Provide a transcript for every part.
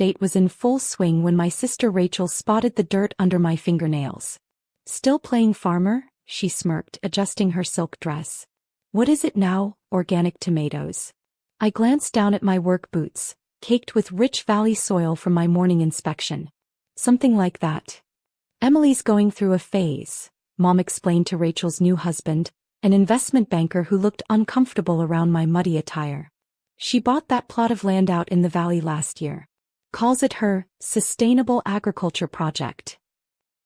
Date was in full swing when my sister Rachel spotted the dirt under my fingernails. Still playing farmer? She smirked, adjusting her silk dress. What is it now? Organic tomatoes. I glanced down at my work boots, caked with rich valley soil from my morning inspection. Something like that. Emily's going through a phase, Mom explained to Rachel's new husband, an investment banker who looked uncomfortable around my muddy attire. She bought that plot of land out in the valley last year. Calls it her sustainable agriculture project.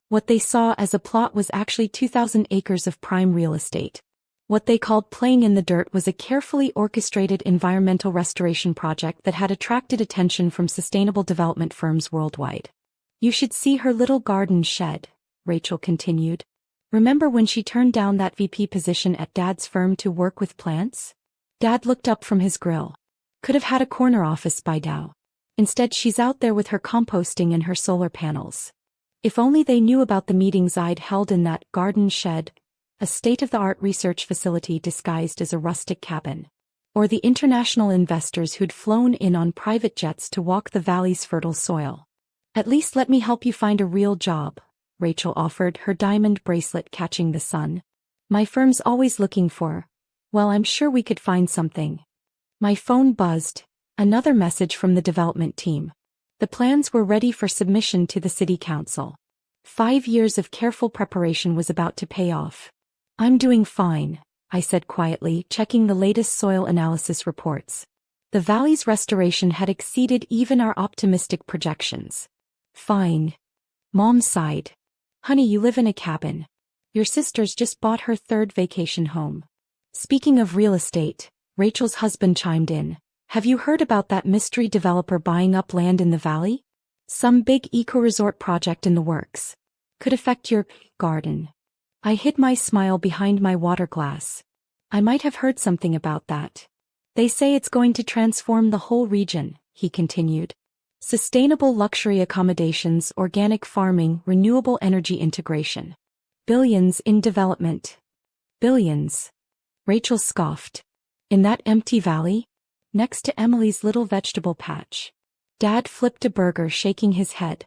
What they saw as a plot was actually 2,000 acres of prime real estate. What they called playing in the dirt was a carefully orchestrated environmental restoration project that had attracted attention from sustainable development firms worldwide. You should see her little garden shed, Rachel continued. Remember when she turned down that VP position at Dad's firm to work with plants? Dad looked up from his grill. Could have had a corner office by now. Instead, she's out there with her composting and her solar panels. If only they knew about the meetings I'd held in that garden shed, a state-of-the-art research facility disguised as a rustic cabin. Or the international investors who'd flown in on private jets to walk the valley's fertile soil. At least let me help you find a real job, Rachel offered, her diamond bracelet catching the sun. My firm's always looking for. Well, I'm sure we could find something. My phone buzzed. Another message from the development team. The plans were ready for submission to the city council. 5 years of careful preparation was about to pay off. I'm doing fine, I said quietly, checking the latest soil analysis reports. The valley's restoration had exceeded even our optimistic projections. Fine. Mom sighed. Honey, you live in a cabin. Your sister's just bought her 3rd vacation home. Speaking of real estate, Rachel's husband chimed in. Have you heard about that mystery developer buying up land in the valley? Some big eco-resort project in the works. Could affect your garden. I hid my smile behind my water glass. I might have heard something about that. They say it's going to transform the whole region, he continued. Sustainable luxury accommodations, organic farming, renewable energy integration. Billions in development. Billions. Rachel scoffed. In that empty valley? Next to Emily's little vegetable patch. Dad flipped a burger, shaking his head.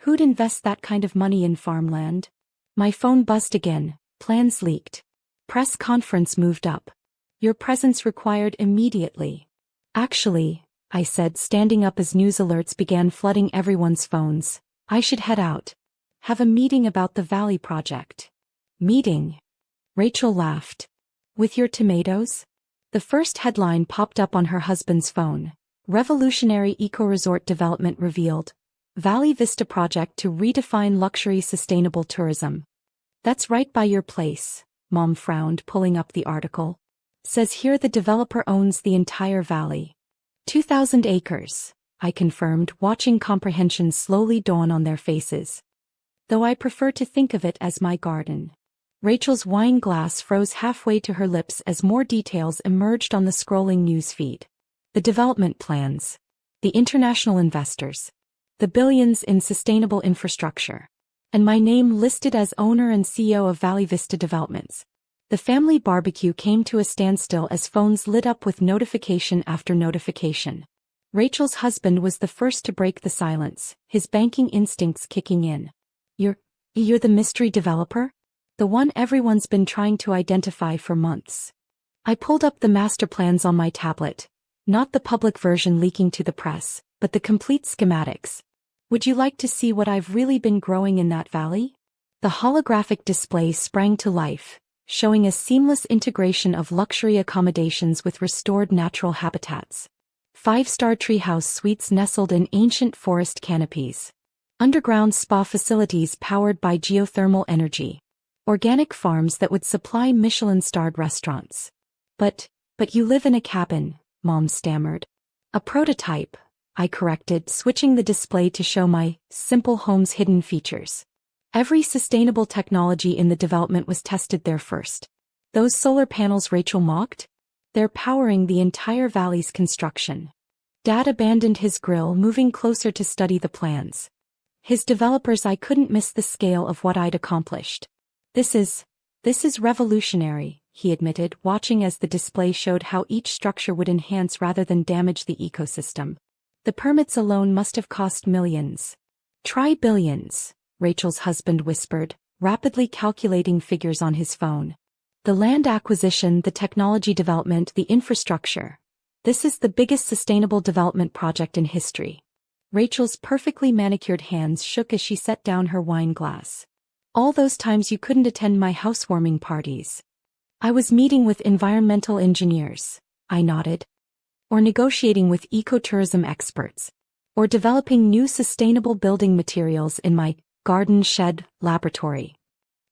Who'd invest that kind of money in farmland? My phone buzzed again. Plans leaked. Press conference moved up. Your presence required immediately. Actually, I said, standing up as news alerts began flooding everyone's phones. I should head out. Have a meeting about the Valley project. Meeting? Rachel laughed. With your tomatoes? The first headline popped up on her husband's phone. Revolutionary eco-resort development revealed. Valley Vista project to redefine luxury sustainable tourism. That's right by your place, Mom frowned, pulling up the article. Says here the developer owns the entire valley. 2,000 acres, I confirmed, watching comprehension slowly dawn on their faces. Though I prefer to think of it as my garden. Rachel's wine glass froze halfway to her lips as more details emerged on the scrolling news feed. The development plans. The international investors. The billions in sustainable infrastructure. And my name listed as owner and CEO of Valley Vista Developments. The family barbecue came to a standstill as phones lit up with notification after notification. Rachel's husband was the first to break the silence, his banking instincts kicking in. You're the mystery developer? The one everyone's been trying to identify for months. I pulled up the master plans on my tablet. Not the public version leaking to the press, but the complete schematics. Would you like to see what I've really been growing in that valley? The holographic display sprang to life, showing a seamless integration of luxury accommodations with restored natural habitats. 5-star treehouse suites nestled in ancient forest canopies. Underground spa facilities powered by geothermal energy. Organic farms that would supply Michelin-starred restaurants. But you live in a cabin, Mom stammered. A prototype, I corrected, switching the display to show my simple home's hidden features. Every sustainable technology in the development was tested there first. Those solar panels Rachel mocked? They're powering the entire valley's construction. Dad abandoned his grill, moving closer to study the plans. His developers, I couldn't miss the scale of what I'd accomplished. This is revolutionary, he admitted, watching as the display showed how each structure would enhance rather than damage the ecosystem. The permits alone must have cost millions. Try billions, Rachel's husband whispered, rapidly calculating figures on his phone. The land acquisition, the technology development, the infrastructure. This is the biggest sustainable development project in history. Rachel's perfectly manicured hands shook as she set down her wine glass. All those times you couldn't attend my housewarming parties. I was meeting with environmental engineers, I nodded. Or negotiating with ecotourism experts. Or developing new sustainable building materials in my garden shed laboratory.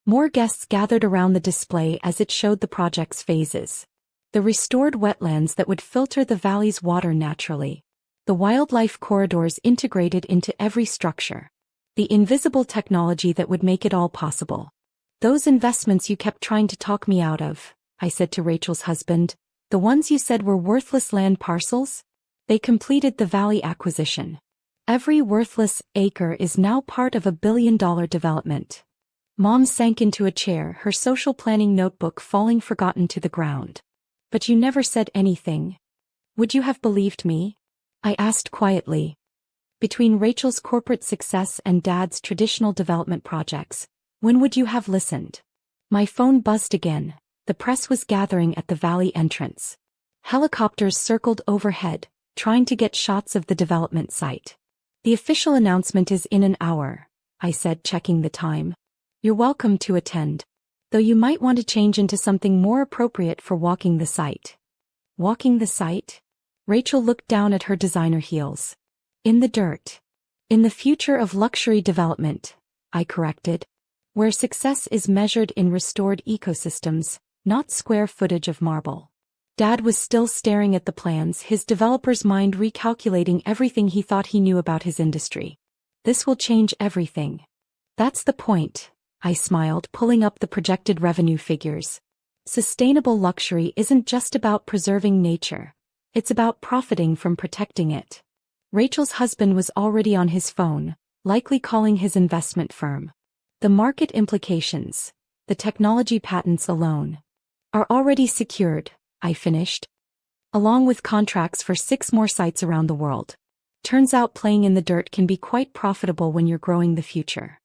More guests gathered around the display as it showed the project's phases. The restored wetlands that would filter the valley's water naturally. The wildlife corridors integrated into every structure. The invisible technology that would make it all possible. Those investments you kept trying to talk me out of, I said to Rachel's husband, the ones you said were worthless land parcels? They completed the valley acquisition. Every worthless acre is now part of a billion-dollar development. Mom sank into a chair, her social planning notebook falling forgotten to the ground. But you never said anything. Would you have believed me? I asked quietly. Between Rachel's corporate success and Dad's traditional development projects, when would you have listened? My phone buzzed again. The press was gathering at the valley entrance. Helicopters circled overhead, trying to get shots of the development site. The official announcement is in an hour, I said, checking the time. You're welcome to attend. Though you might want to change into something more appropriate for walking the site. Walking the site? Rachel looked down at her designer heels. In the dirt. In the future of luxury development, I corrected. Where success is measured in restored ecosystems, not square footage of marble. Dad was still staring at the plans, his developer's mind recalculating everything he thought he knew about his industry. This will change everything. That's the point, I smiled, pulling up the projected revenue figures. Sustainable luxury isn't just about preserving nature. It's about profiting from protecting it. Rachel's husband was already on his phone, likely calling his investment firm. The market implications, the technology patents alone, are already secured, I finished. Along with contracts for 6 more sites around the world. Turns out playing in the dirt can be quite profitable when you're growing the future.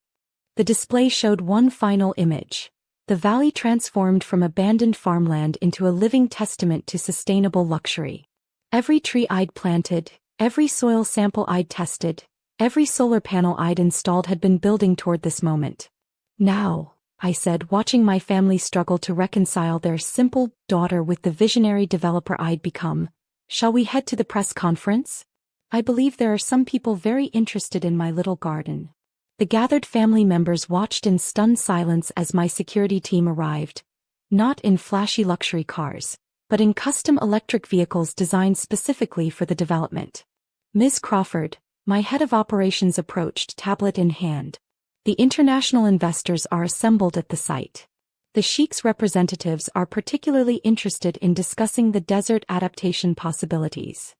The display showed one final image. The valley transformed from abandoned farmland into a living testament to sustainable luxury. Every tree I'd planted, every soil sample I'd tested, every solar panel I'd installed had been building toward this moment. Now, I said, watching my family struggle to reconcile their simple daughter with the visionary developer I'd become, shall we head to the press conference? I believe there are some people very interested in my little garden. The gathered family members watched in stunned silence as my security team arrived, not in flashy luxury cars, but in custom electric vehicles designed specifically for the development. Ms. Crawford, my head of operations, approached, tablet in hand. The international investors are assembled at the site. The Sheik's representatives are particularly interested in discussing the desert adaptation possibilities.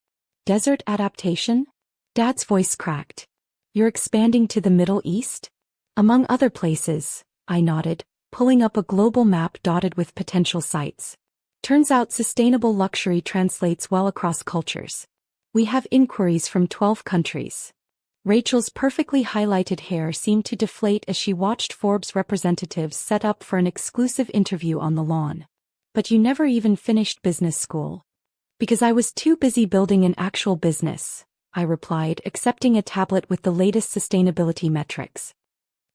Desert adaptation? Dad's voice cracked. You're expanding to the Middle East? Among other places, I nodded, pulling up a global map dotted with potential sites. Turns out sustainable luxury translates well across cultures. We have inquiries from 12 countries. Rachel's perfectly highlighted hair seemed to deflate as she watched Forbes representatives set up for an exclusive interview on the lawn. But you never even finished business school. Because I was too busy building an actual business, I replied, accepting a tablet with the latest sustainability metrics.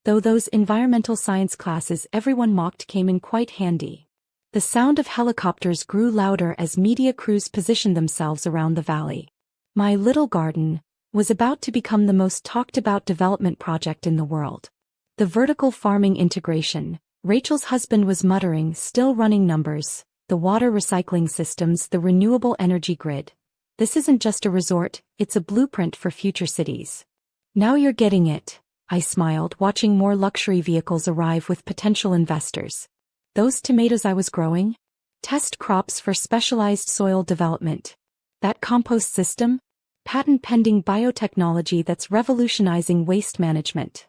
Though those environmental science classes everyone mocked came in quite handy. The sound of helicopters grew louder as media crews positioned themselves around the valley. My little garden was about to become the most talked about development project in the world. The vertical farming integration, Rachel's husband was muttering, still running numbers, the water recycling systems, the renewable energy grid. This isn't just a resort, it's a blueprint for future cities. Now you're getting it, I smiled, watching more luxury vehicles arrive with potential investors. Those tomatoes I was growing? Test crops for specialized soil development. That compost system? Patent-pending biotechnology that's revolutionizing waste management.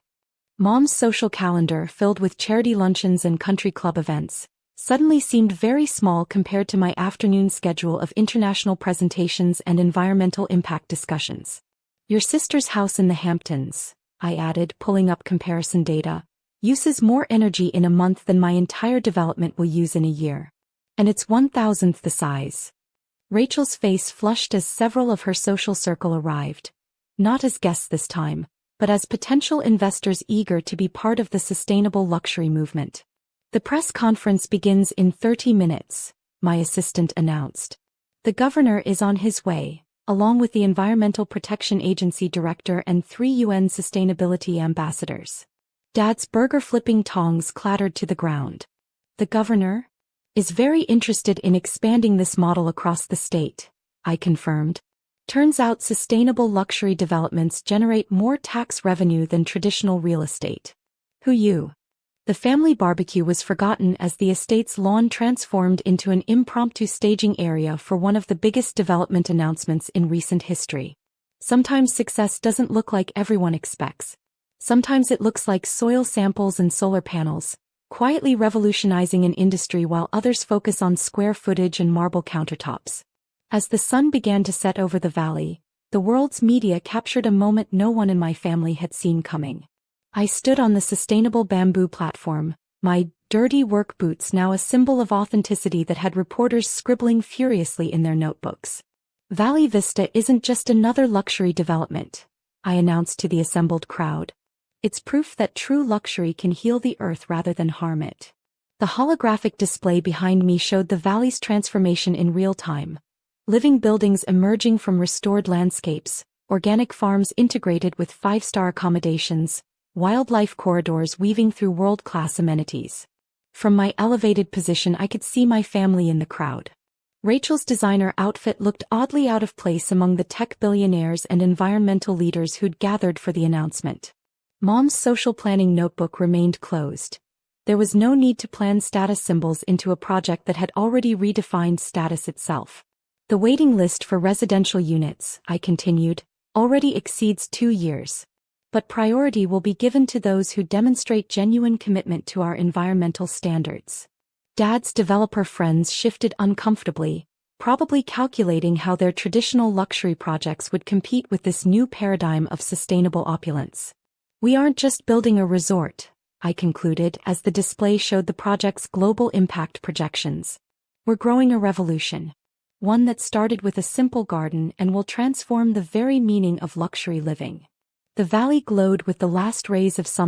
Mom's social calendar, filled with charity luncheons and country club events, suddenly seemed very small compared to my afternoon schedule of international presentations and environmental impact discussions. Your sister's house in the Hamptons, I added, pulling up comparison data, uses more energy in a month than my entire development will use in a year. And it's 1,000th the size. Rachel's face flushed as several of her social circle arrived. Not as guests this time, but as potential investors eager to be part of the sustainable luxury movement. The press conference begins in 30 minutes, my assistant announced. The governor is on his way, along with the Environmental Protection Agency director and 3 UN sustainability ambassadors. Dad's burger-flipping tongs clattered to the ground. The governor is very interested in expanding this model across the state, I confirmed. Turns out sustainable luxury developments generate more tax revenue than traditional real estate. Who you? The family barbecue was forgotten as the estate's lawn transformed into an impromptu staging area for one of the biggest development announcements in recent history. Sometimes success doesn't look like everyone expects. Sometimes it looks like soil samples and solar panels, quietly revolutionizing an industry while others focus on square footage and marble countertops. As the sun began to set over the valley, the world's media captured a moment no one in my family had seen coming. I stood on the sustainable bamboo platform, my dirty work boots now a symbol of authenticity that had reporters scribbling furiously in their notebooks. Valley Vista isn't just another luxury development, I announced to the assembled crowd. It's proof that true luxury can heal the earth rather than harm it. The holographic display behind me showed the valley's transformation in real time. Living buildings emerging from restored landscapes, organic farms integrated with 5-star accommodations, wildlife corridors weaving through world-class amenities. From my elevated position I could see my family in the crowd. Rachel's designer outfit looked oddly out of place among the tech billionaires and environmental leaders who'd gathered for the announcement. Mom's social planning notebook remained closed. There was no need to plan status symbols into a project that had already redefined status itself. The waiting list for residential units, I continued, already exceeds 2 years. But priority will be given to those who demonstrate genuine commitment to our environmental standards. Dad's developer friends shifted uncomfortably, probably calculating how their traditional luxury projects would compete with this new paradigm of sustainable opulence. We aren't just building a resort, I concluded as the display showed the project's global impact projections. We're growing a revolution. One that started with a simple garden and will transform the very meaning of luxury living. The valley glowed with the last rays of sunlight.